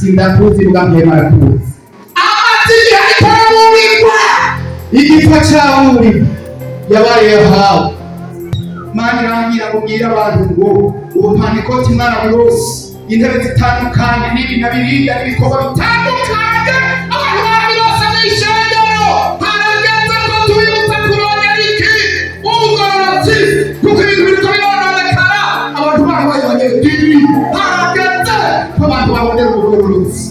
sindakuzi bwambye marakuzi amazi yaramurirwa igipfa cyawe yabaye yahawe mani rangira kubwira abantu ngo ubupantikoti mwana wose intebe zitandukanye n'ibi na biriya n'ibikorwa bitandukanye abantu bandi bose n'ishengero harageze ko tubibutsa kurondera iki ubugororotsi kuko ibintu biriko birononekara abantu barwaye abanyedini harageze ko abantu babonera ubugororotsi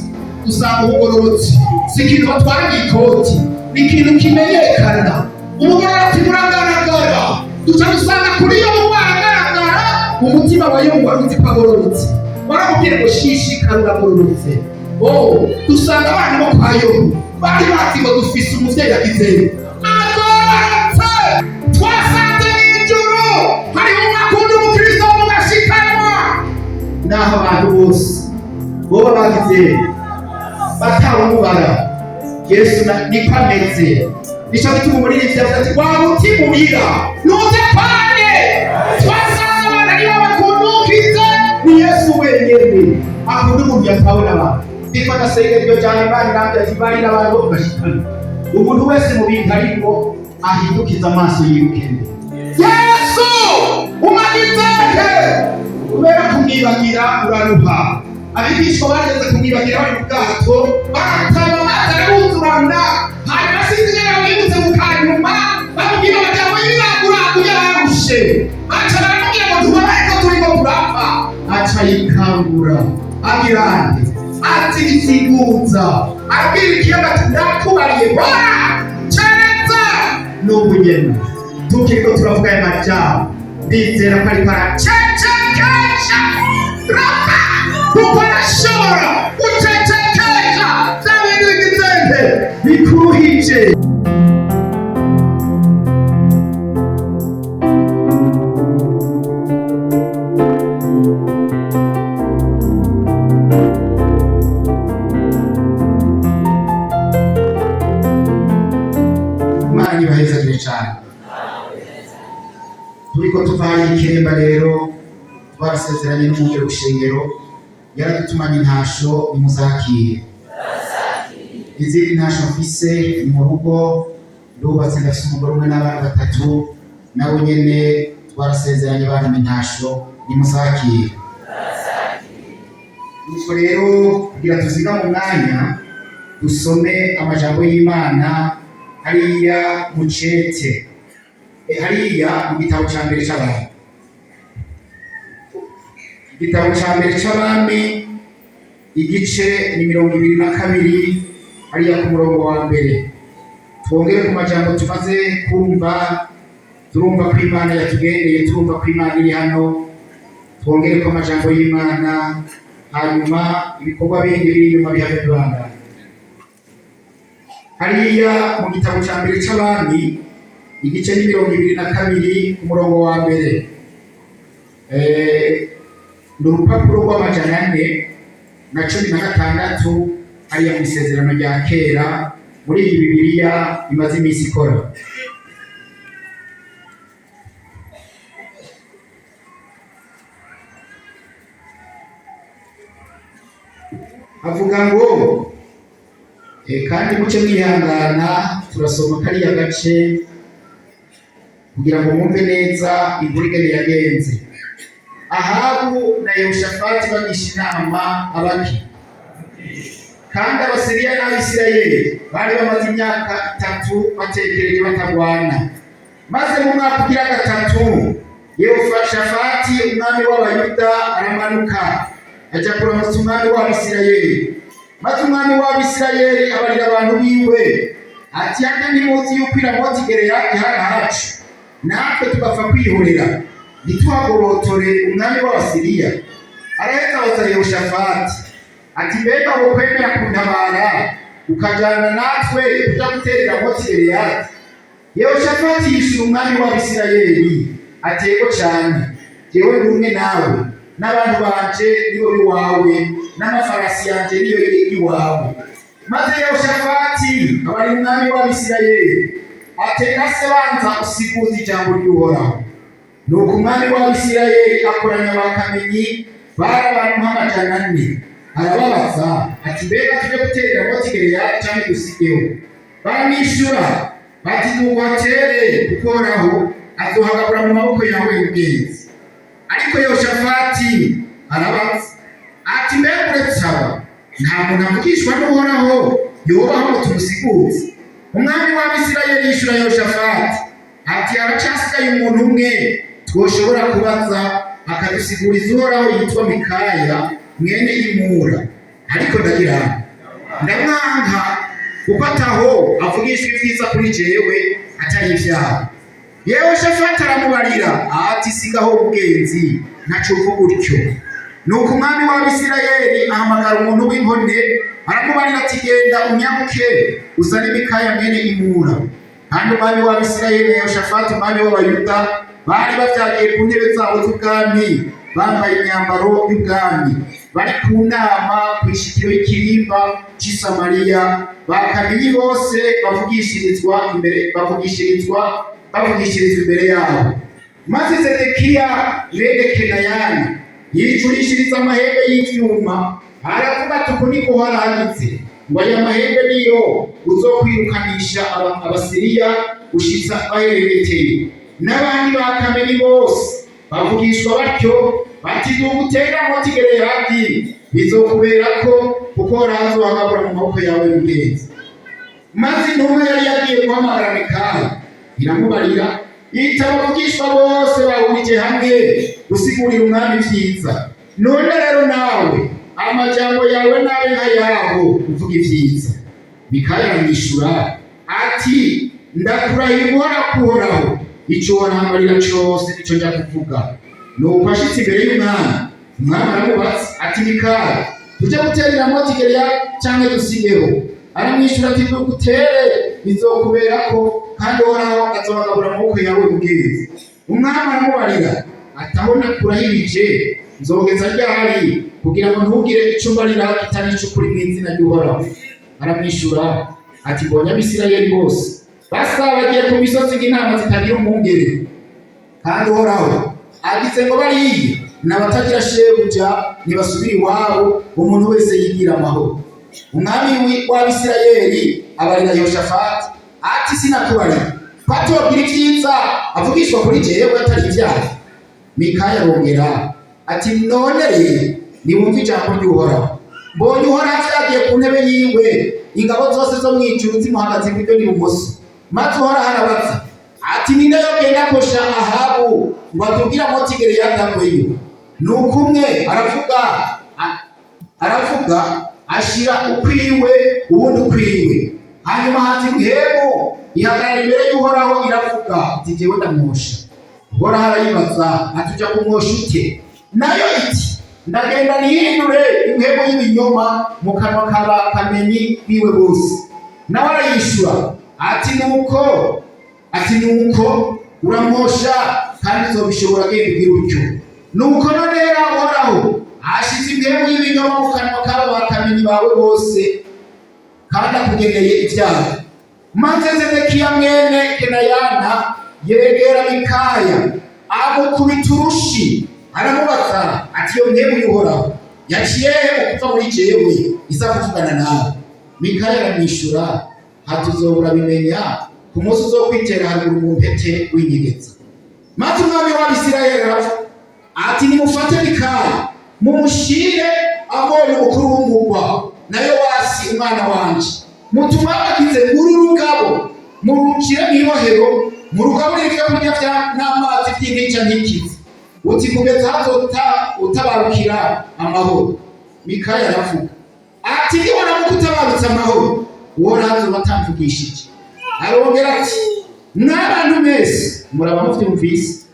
usanga ubugororotsi si ikintu batwara mw'ikoti ni ikintu kimenyekana ubugororotsi buragaragara duca dusanga kuri yo mubaragaragara umutima wa yo waruzi ko agororotse waramubwira ngo shishikara uragororotse dusanga abana bo kwa Yobu bari bazi ngo dufise umuvyeyi agizeye agororotse twasanze mw'ijuru hariho umwakunda umukristo mugashikanwa naho abantu bose boba bagizeye batawumubara Yesu niko ameze nico gituma umuririmbyi avuga ati wa mutima ubira nuze pane twasanze abana nibo bakundukize ni Yesu wenyene akunda umuntu yatawe n'abantu niko ndasenga iryo cyane Imana irambye ati bari n'abantu bo bashikana umuntu wese mu bintu ariko ahindukiza amaso yirukende Yesu umagizeke kubera kumwibagira uraruha abigishwa bageze kumwibagira bari mu bwato barataba amazi arabuzurana hanyuma sinzigera bibutse mu kanyuma bamubwira abagabo y'ibiraguraguye barushe baca baramubwira ngo tubabaye ko turiko turapfa aca yikangura abirande ati ikiguza abwira ikiyaga ati ndakubariye bora cereza n'ubu nyene tukiriko turavuga aya majambo ndizera ko ariko aracecekesha rapa kuko arashobora gucecekesha bya bintu bigizende bikuruhije Imana ibahezagire cyane turiko tuvaye ikiremba rero twarasezeranye n'umugero w'ishengero yaradutumanye intasho nimuzakire izindi ntasho mfise mu rugo ndubatse ndafise umugore umwe n'abana batatu nabo nyene twarasezeranye bana intasho nimuzakire nuko rero kugira tuziga mu mwanya dusome amajambo y'Imana hariya mu cete hariya mu gitabo ca mbere c'abantu igitabo ca mbere c'abami igice ni 22 hariya ku murongo wa mbere twongere ku majambo tumaze kumva turumva ko Imana yatugendeye turumva ko Imana iri hano twongere ko amajambo y'Imana hanyuma ibikorwa bindi biri inyuma bihabe Rwanda hariya mu gitabo ca mbere c'abami igice ni 22 ku murongo wa mbere n'urupapuro rw'amajana 416 hariya mu isezerano rya kera muri iyi Bibiliya imaze iminsi ikora avuga ngo kandi muce mwihangana turasoma kariya gace kugira ngo mwumve neza inkuru ingene yagenze Ahabu na Yehoshafati bagisha inama abaki kandi Abasiriya n'Abisirayeli bari bamaze imyaka 3 batekereje batagwana maze mu mwaka ugira gatatu Yehoshafati umwami w'Abayuda aramanuka aja kuramutsa umwami w'Abisirayeli maze umwami w'Abisirayeli abarira abantu biwe ati hata ntimuzi yuko Ramoti Gileyadi hari hacu natwe tugapfa kwihorera ntituhagorotore umwami w'Abasiriya araheza abaza Yehoshafati ati mbega wokwemera kuntabara ukajana natwe uja guterera Ramoti Gileyadi Yehoshafati yishura umwami w'Abisirayeli ati yego cane jewe ndumwe nawe n'abantu banje nibo biwawe n'amafarasi yanje niyo iwawe maze Yehoshafati abari umwami w'Abisirayeli ateka se banza usiguza ijambo ry'Uhoraho nuko umwami w'Abisirayeli akoranya abakamenyi bari abantu 400 arababaza ati mbega tujye gutera Gileyadi cyangwa dusigeho? Baramwishyura bati duhatere uhoraho azohagabura mu maboko yawe y'ubwezi. Ariko Yehoshafati arabaza ati mbega uretse aba nta muntu avugishwa n'uhoraho yobaho ngo tumusiguze? Umwami w'Abisirayeli yishyura Yehoshafati ati haracyasigaye umuntu umwe twoshobora kubaza akadusiguriza uhoraho, yitwa Mikaya mwene Imura. Ariko ndamwanga kuko ataho avugishwa ibyiza kuri jewe atari ibyaha. Yehoshafati aramubarira ati sigaho ubwenzi ntaco uvuga utyo. Nuko umwami w'Abisirayeli ahamagara umuntu w'inkone aramubarira ati genda unyamuke uzane Mikaya mwene Imura. Kandi umwami w'Abisirayeli na Yehoshafati umwami w'Abayuda bari bavyagiye ku ntebe zabo z'ubwami bambaye imyambaro y'ubwami, bari ku nama kw'ishikiro y'ikirimba c'i Samariya. Bakamenyi bose bavugishirizwa imbere yabo. Maze Zedekiya mwene Kenayani yicurishiriza amahembe y'ivyuma aravuga ati uku niko haranditse ngo aya mahembe niyo uzokwirukanisha Abasiriya gushitsa baherengeteye. N'abandi bakamenyi bose bavugishwa batyo bati dugutera Gileyadi bizokuberako kuko arazohagabura mu maboko yawe y'ubwezi. Maze intumwa yari yagiye guhamagara Mikaya iramubarira ita abavugishwa bose bahurije hamwe gusigurira umwami ivyiza. None rero nawe amajambo yawe nawe nk'ayabo uvuga ivyiza. Mikaya aramwishura ati ndakurahira uhoraho ico warambarira cose nico nja kuvuga. Nuko ashitse imbere y'umwami, umwami aramubaza ati Mikaya tujye guterera Gileyadi cyangwa dusigeho? Aramwishyura ati dugutere bizokuberako kandi uhoraho azohagabura mu maboko yawe y'ubwezi. Umwami aramubarira ati aho nakurahirije nzogeza ryari kugira ngo ntugire ico mbarira kitari ic'ukuri mu izina ry'uhoraho? Aramwishyura ati mbonye Abisirayeli bose basabagiye ku misozi nk'intama zitagira umwungere, kandi uhoraho agize ngo bariye n'abatagira shebuja ntibasubire iwabo, umuntu wese yigira amahoro. Umwami w'Abisirayeli abarira Yehoshafati ati sinakubarira ko atobwira ivyiza avugishwa kuri jewe atari ivyaha. Mikaya arongera ati none rero niwumve ijambo ry'uhoraho. Mbonye uhoraho vyagiye ku ntebe yiwe, ingabo zose zo mw'ijuru zimuhagaze iburyo n'ibumoso. Maze uhoraho arabaza ati ninde yogenda kosha Ahabu ngo atubwire Gileyadi agweyo? Nuko umwe aravuga ashira ukwiwe ubundi ukwiwe. Hanyuma haza impwemu ihagarara imbere y'uhoraho iravuga iti jewe ndamwosha. Uhoraho arayibaza ati uja kumwosha ute? Nayo iti ndagenda nihindure impwemu y'ibinyoma mu kanwa k'abakamenyi biwe bose. Nawe arayishura ati nuko uramwosha kandi uzobishobora genda ubwira utyo. Nuko none rero uhoraho hashize impwemu y'ibinyoma mu kanwa k'aba bakamenyi bawe bose kandi akugeneye ivyaha. Maze Zedekiya mwene Kenayana yegera Mikaya amukubita urushi aramubaza ati iyo mpwemu y'uhoraho yaciye he kuva muri jewe iza kuvugana nawe? Mikaya aramwishyura ati uzobura bimenya ku munsi uzokwitera haruguru mu mpete w'inyegeza. Maze umwami w'Abisirayeli aravuga ati nimufate Mikaya mumushire abonye umukuru w'umugwa na Yowasi umwana wanje, mutumabagize uru rugabo murucire mw'ibohero murugaburire ivyo kurya n'amazi vy'intica ntikize, uti kugeza hazo utabarukira amahoro. Mikaya aravuga ati nibona mu kutabarutsa amahoro uhoraho azoba atamvugishije. Arongera ati mw'abantu mwese muraba muvyumvise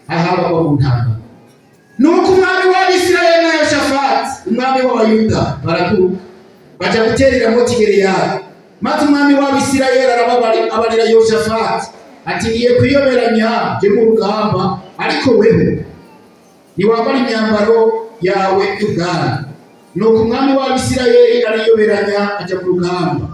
Ahabu agwa mu ntambara. Nuko umwami w'Abisirayeli na Yehoshafati umwami w'Abayuda baraduka baja guterera Gileyadi. Maze umwami w'Abisirayeli abarira Yehoshafati ati ngiye kwiyoberanya je mu rugamba, ariko weho niwambara imyambaro yawe y'ubwami. Nuko umwami w'Abisirayeli ariyoberanya aja ku rugamba,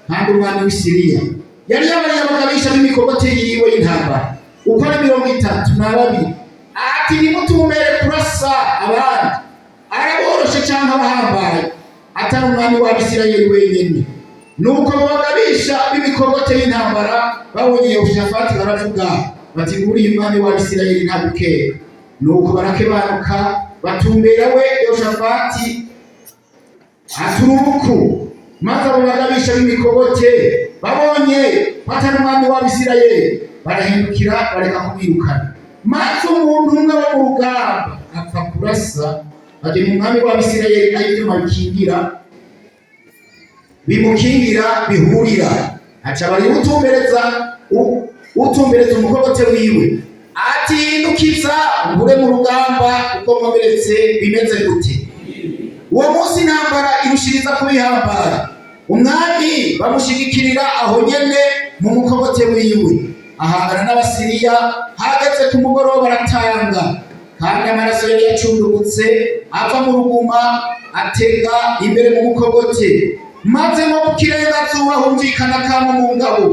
kandi umwami w'Isiriya yari yabariye abagabisha b'imikogote yiwe y'intambara uko ari 32. Ati nimutumere kurasa abandi arabora aboroshe cyangwa abahambaye atari umwami w'Abisirayeli wenyine. Nuko babagabisha b'imikogote y'intambara babonye Yehoshafati baravuga bati nguriye umwami w'Abisirayeli ntabikera. Nuko barakebanuka batumbera we Yehoshafati aturuku, maze abo bagabisha b'imikogote babonye batari umwami w'Abisirayeli barahindukira bareka kumwirukana. Maze umuntu umwe wo mu rugamba apfa kurasa ati umwami w'Abisirayeli n'ivyuma bimukingira bihurira, aca bari utumbereza umukogote wiwe ati hindukiza ngure mu rugamba uko nkomeretse bimeze gute. Uwo munsi intambara irushiriza kubihambara, umwami bamushigikirira aho nyene mu mukogote wiwe, ahangana n'Abasiriya. Hageze ku mugoroba aratanga, kandi amaraso yari yacundugutse ava mu ruguma atega imbere mu mukogote. Maze ngo mu kirengazuba humvikana kamo mu ngabo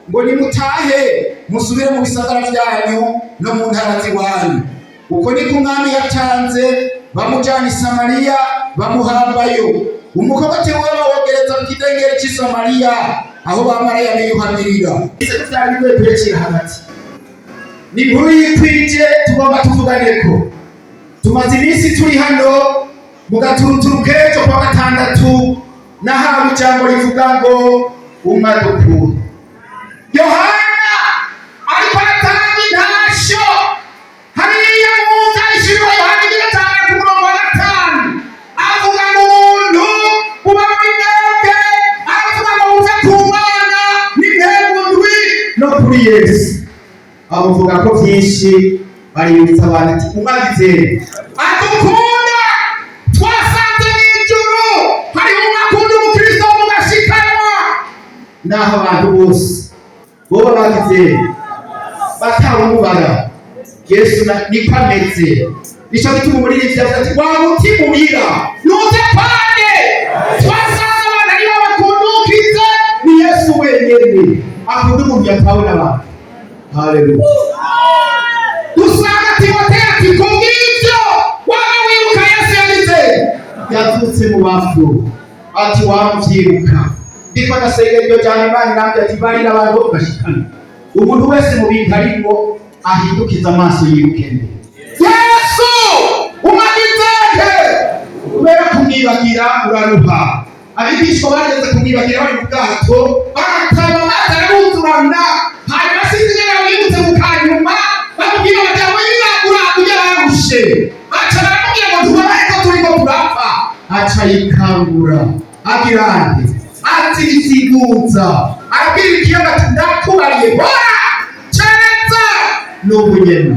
ngo nimutahe musubire mu bisagara vyanyu no mu ntara z'iwanyu. Uko niko umwami yatanze, bamujana i Samariya bamuhambayo. Umukogote we bawogereza ku kidengeri c'i Samariya aho bamaraya biyuhamirira. Ese vyari bikwepekera hagati ni inkuru yikwije tugomba tuvuganeko. Tumaze iminsi turi hano mu gaturuturu kejo kwa gatandatu nahawe ijambo rivuga ngo umwadukuru. Yohana ariko aratanga intasho hariya mu vyahishuriwe Yohana igice ca mbere ku murongo wa 5 avuga ngo umuntu uba muri mwebwe, aravuga ngo uze ku Mana n'intego ndwi no kuri Yesu. Avuga ko vyinshi baributsa abantu ati umaze adukunda twasanze mw'ijuru hari umakunda umukristo mugashikanwa. Naho abantu bose boba bagize batawumubara Yesu niko ameze. Nico gituma umuririmbyi avuga ati wa mutima ubira nuze pande twasanze abantu aribo bakunda umukristo ni Yesu wenyene akunda umuntu yatawe n'abantu. Haleluya. Dusanga Timoteyo ati kubw'ivyo waba wibuka Yesu yagize yazutse mu bafu ati wamuvyibuka. Ndiko nasenga iryo jambo Imana irambwira ati bari n'abantu bashikana umuntu wese mu bintu arimo ahindukiza amaso yirukende Yesu umagizeke kubera kumwibagira uraruha. Abigishwa bageze kumwibagira bari mu bwato barataba amazi arabuzurana, hanyuma sinzigera bibutse mu kanyuma bamubwira bati wiragura kugira barushe, baca baramubwira ngo tubabaye ko turiko turapfa. Aca yikangura agira ati ati isiguza arabwira ikiyaga ati ndakubariye bora cereza n'ubu nyene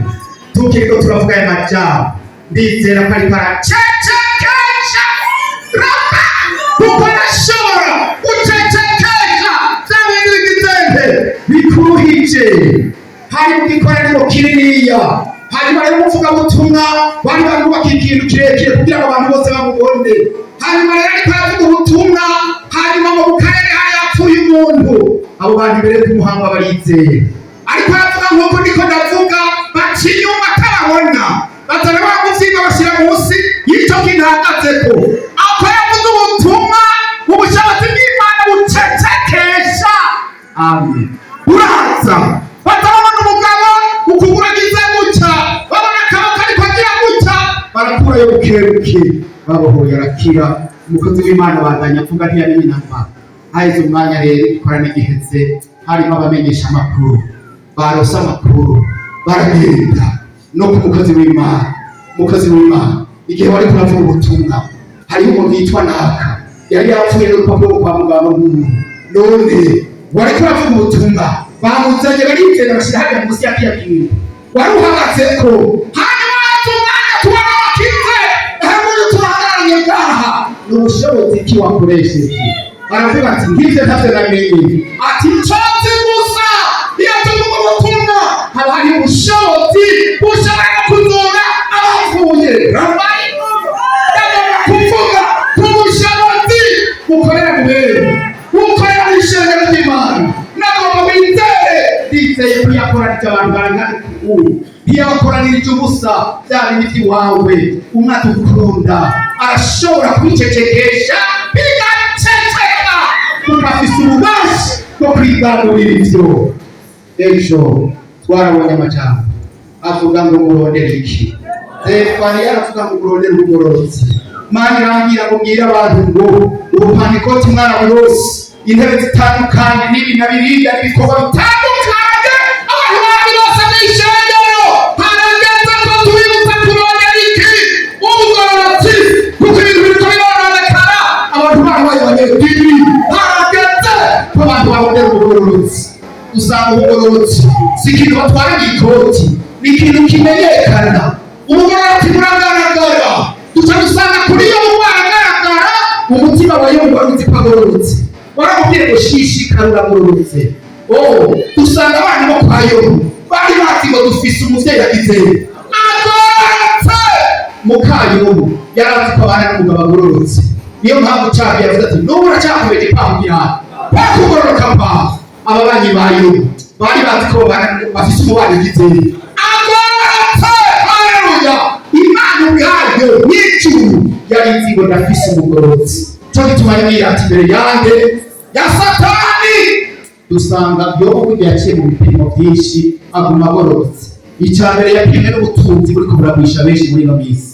tukiriko turavuga aya majambo ndizera ko ariko aracecekesha rapa kuko nashobora gucecekesha vyabindi bigizente bikuruhije. Hari mu gikoraniro kininiya, hanyuma rero umuvugabutumwa bari barubaka ikintu kirekire kugira ngo abantu bose bamubone. Hanyuma rero ariko aravuga ubutumwa, hanyuma mu karere hari yapfuye umuntu. Abo bantu imbere kumuhamba barizeye, ariko aravuga nk'uko ndiko ndavuga baca inyuma atababona, bazana bamuvyiga bashira munsi y'ico kintu ahagazeko. Ako yavuze ubutumwa ubushobozi bw'Imana bucecekesha. Amen. Uraza batabona umugabo ukuguragiza gutya, babona akaboko ariko agira gutya, barakurayo bukebuke babohoye arakira. Umukozi w'Imana bandanya avuga ntiyamenye inama. Haheze umwanya rero ikorana giheze, harimo abamenyesha amakuru barose amakuru baragenda no ku mukozi w'Imana. Umukozi w'Imana igihe wari kuravuga ubutumwa, hariho umuntu yitwa Naka yari yapfuye n'urupapuro kwa muganga w'umuntu, none wari kuravuga ubutumwa bamuzanye barigenda bashira hajya munsi ya kiyakiri wari uhagatseko. Hanyuma tumwana tubona wakize hamwe turahagaranye ngaha n'ubushobozi ki wakoresheje. Aravuga ati ngivyo ntavyo namenye, ati ncoze gusa iyo tuvuga ubutumwa haba hari ubushobozi bushobora kuzura abapfuye. Rambaye kuvuga ku bushobozi bukorera mu bere bukorera mu ishengero ry'Imana. Nagomba wizere ndizeye ko yakoranije abantu barangana ubu ntiyabakoranirije ubusa bya bindi by'iwawe. Umwana ukunda arashobora kwicecekesha bigaceceka kuko afise ububasha bwo kwiganurira ivyo. Ejo twarabonye amajambo avuga ngo murondere iki. Zefaniya aravuga ngo murondere ubugororotsi. Mana irangira ngo mbwire abantu ngo ubupantikoti mwana bose intebe zitandukanye n'ibintu birinda ibikorwa bitandukanye abantu bandi bose mw'ishengero harageze ko tubibutsa kurondera iki ubugororotsi kuko ibintu biriko birononekara abantu babaye abanyedini. Harageze ko abantu barondera ubugororotsi. Usanga ubugororotsi si ikintu batwara mw'ikoti, ni ikintu kimenyekana. Ubugororotsi buragaragara, duca dusanga kuri yo bwagaragara umutima wa Yobu wari uzi ko agororotse. Baramubwira ngo shishikara uragororotse. Dusanga abana bo kwa Yobu bari bazi ngo dufise umuvyeyi agize agororotse. Muka Yobu yarazi ko abana n'umugabo agororotse. Niyo mpamvu Cabi yavuze ati n'ubu uracyakomeje kwamugira bakugororoka mpaho. Ababanyi ba Yobu bari bazi ko bafise umubano agize agororotse. Haleluya! Imana ubwayo n'ijuru yari izi ngo ndafise umugororotsi. Cyo gituma yibwira ati imbere yanjye ya Satani. Dusanga Yobu yaciye mu bipimo byinshi aguma agororotse. Icya mbere yapimwe n'ubutunzi buriko buragwisha benshi muri ino minsi.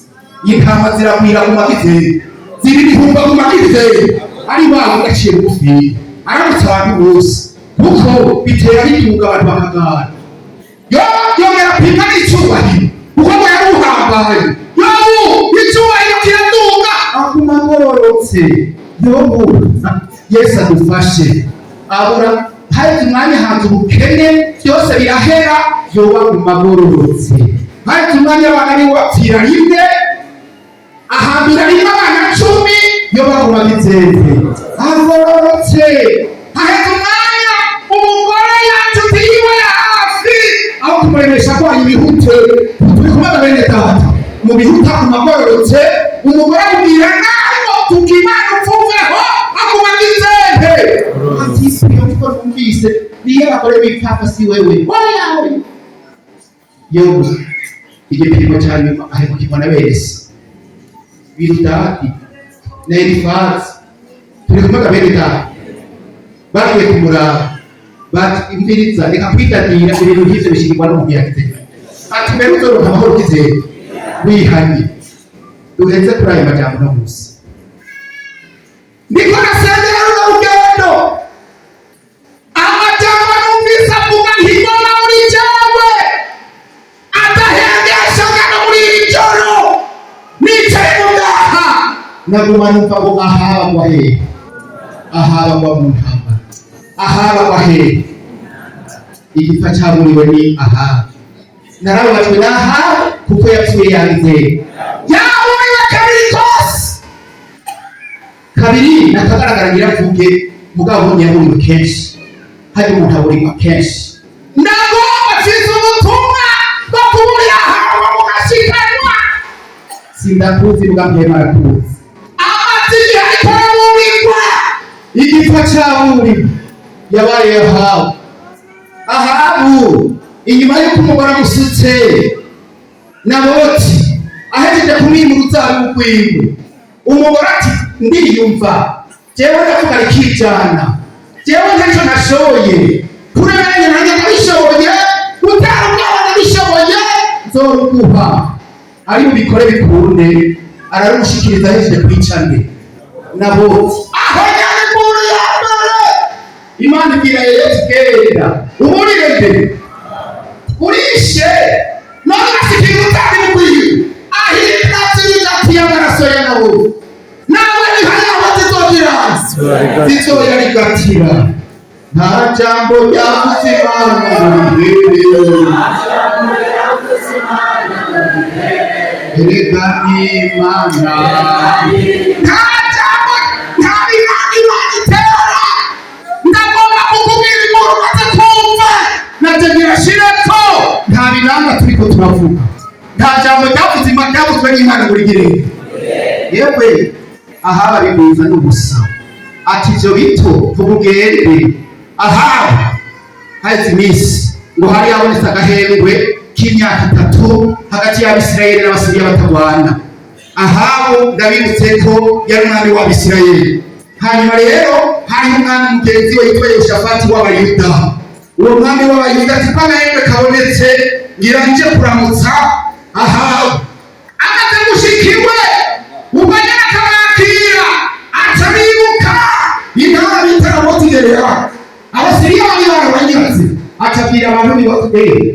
Intama ziragwira mu magizeri, ziri ibihumbi mu magizeri, ari baho gaciye bugufi aramutse abantu bose kuko bitera bitunga abantu bakagana. Yobu yarapimwa n'icyubahiro kuko ngo yari uhambaye. Yobu icyubahiro kiratunga aguma agororotse. Yobu Yesu adufashe. Abura hari umwanya hanze ubukene byose birahera, Yobu aguma agororotse. Hari umwanya abana ari wapfira rimwe ahambira rimwe abana 10, Yobu aguma agizeze agororotse. Hari umwanya umugore yatutiwe hafi aho kumuremesha kwa ibihute turi kumwe bene data mu bihuta ku magororotse. Umugore amubwira naho tukimana upfuveho aguma agizeze ati siyo kuko numvise niyo abagore bipfapfa si wewe oyawe. Yobu igipimo cya nyuma ari kukibona wese Bildadi na Elifazi turi kumwe bene data bagiye kumuraba bati imviriza reka kwidadira ibintu nk'ivyo bishikirwa n'umuntu yagize ati mbere uzoronka amahoro ukizeye wihanye. Duheze kuri ayo majambo no gusa ndiko nasengera runo rugendo. Amajambo numvise avuga ntigoma muri jewe adahengesha ngana muri iri joro nicaye mu ngaha naguma numva ngo ahabagwa hehe, ahabagwa mu ntambara, ahabagwa hehe. Igipfa cyaburiwe ni aha. Narababajwe n'aha kuko yapfuye yanditse yaburiwe kabiri kose. Kabiri nakagaragara nyiravuge mugabo ntiyaburiwe kenshi. Hari umuntu aburirwa kenshi. Ndagomba mfise ubutumwa bwo kuburira ahantu mugashikanwa. Sindakuzi mugambye marakuzi amatiri ariko araburirwa. Igipfa cyaburiwe yabaye Ahabu. Ahabu inyuma y'uko umugore amusutse Naboti ahejeje kumwimura uzabibu rwiwe, umugore ati ndiyumva jewe ndavuga rikijana, jewe ntacyo nashoboye kuremenya nanjye ndabishoboye, utari ubwawe ndabishoboye nzoruguha. Ari bubikore bikunde ararushikiriza ahejeje kwicane Naboti aho nyane muri ya mbere. Imana ibwira Yesu genda uburire mbere urishe none ashikiriza utabibu rwiwe ahita ati y'amaraso ya Naboti nawe zizoya rigatira. Nta jambo ryavuze Imana mu bihe erega Imana nta jambo nta Imana itera. Ndagomba kukubwira inkuru maze kumva nategera shireko nta binanga turiko turavuga. Nta jambo ryavuze Imana ryavuzwe n'Imana muri girenge yewe Ahabu bibuza n'ubusa ati ivyo bito tugugende. Ahabu haheze iminsi ngo hari habonetse agahembwe k'imyaka 3 hagati y'Abisirayeli n'Abasiriya batagwana. Ahabu ndabibutse ko yari umwami w'Abisirayeli. Hanyuma rero hari umwami mugenzi we yitwa Yehoshafati w'Abayuda. Uwo mwami w'Abayuda ati ko agahembe kabonetse ngira nje kuramutsa Ahabu. Amaze gushikiwe ubwo nyine akamwakira atabibuka intara bita Ramoti Gileadi. Abasiriya bari barabanyatse acabwira abantu